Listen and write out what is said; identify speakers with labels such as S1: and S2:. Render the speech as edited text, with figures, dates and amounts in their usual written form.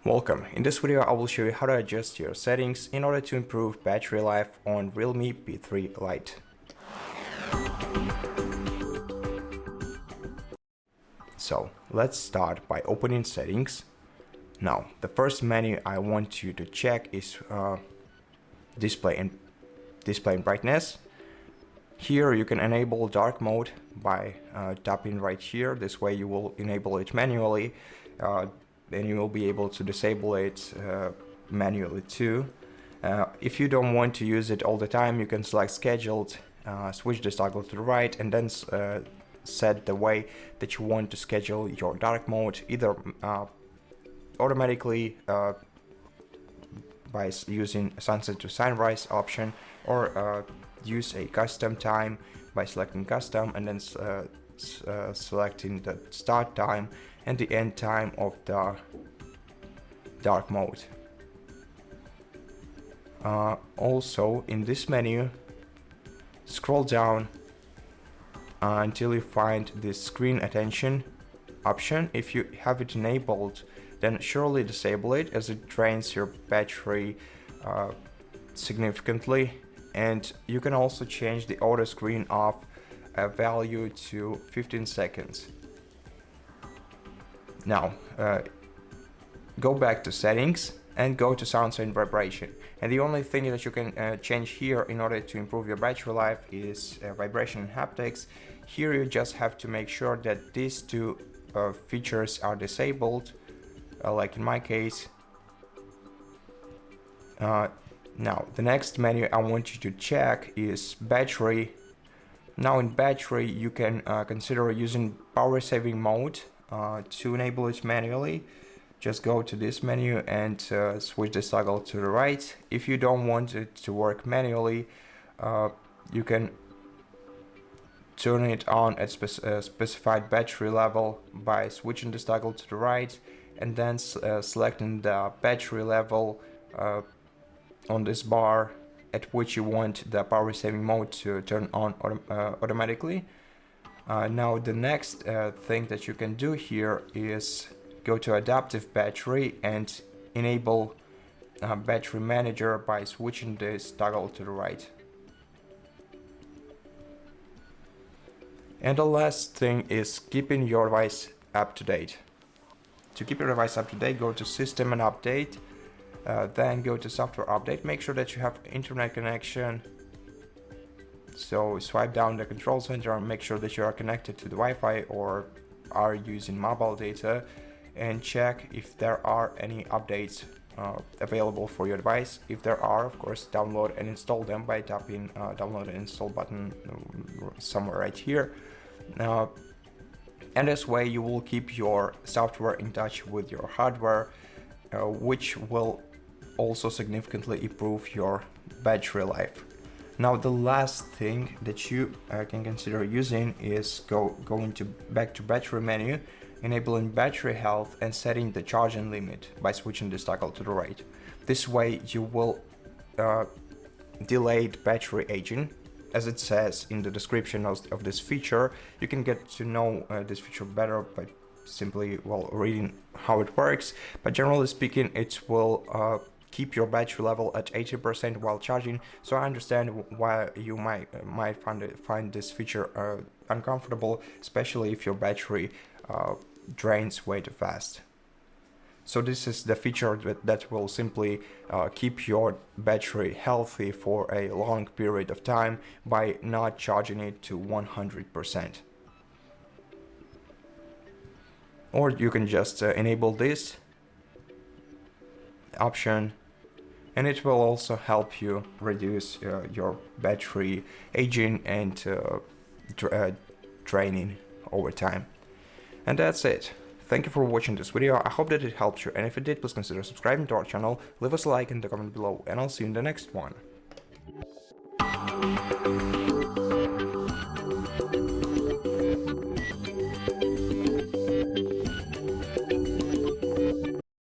S1: Welcome. In this video I will show you how to adjust your settings in order to improve battery life on REALME P3 Lite. So let's start by opening settings. Now the first menu I want you to check is display and brightness. Here you can enable dark mode by tapping right here. This way you will enable it manually. Then you will be able to disable it manually too. If you don't want to use it all the time, you can select scheduled, switch this toggle to the right, and then set the way that you want to schedule your dark mode, either automatically by using sunset to sunrise option, or use a custom time by selecting custom and then selecting the start time and the end time of the dark mode. Also in this menu, scroll down until you find this screen attention option. If you have it enabled, then surely disable it, as it drains your battery significantly. And you can also change the auto screen off value to 15 seconds. Now go back to settings and go to sound and vibration, and the only thing that you can change here in order to improve your battery life is vibration and haptics. Here you just have to make sure that these two features are disabled, like in my case. Now the next menu I want you to check is battery. Now in battery you can consider using power saving mode. To enable it manually, just go to this menu and switch this toggle to the right. If you don't want it to work manually, you can turn it on at specified battery level by switching this toggle to the right and then selecting the battery level on this bar at which you want the power saving mode to turn on automatically. Now the next thing that you can do here is go to adaptive battery and enable battery manager by switching this toggle to the right. And the last thing is keeping your device up to date. To keep your device up to date, go to system and update, then go to software update. Make sure that you have internet connection. So swipe down the control center and make sure that you are connected to the Wi-Fi or are using mobile data, and check if there are any updates available for your device. If there are, of course, download and install them by tapping download and install button somewhere right here. And this way you will keep your software in touch with your hardware, which will also significantly improve your battery life. Now the last thing that you can consider using is going back to battery menu, enabling battery health and setting the charging limit by switching this toggle to the right. This way you will delay battery aging. As it says in the description of this feature, you can get to know this feature better by simply reading how it works, but generally speaking it will keep your battery level at 80% while charging. So I understand why you might find this feature uncomfortable, especially if your battery drains way too fast. So this is the feature that will simply keep your battery healthy for a long period of time by not charging it to 100%. Or you can just enable this option, and it will also help you reduce your battery aging and draining over time. And that's it. Thank you for watching this video. I hope that it helped you, and if it did, please consider subscribing to our channel, leave us a like in the comment below, and I'll see you in the next one.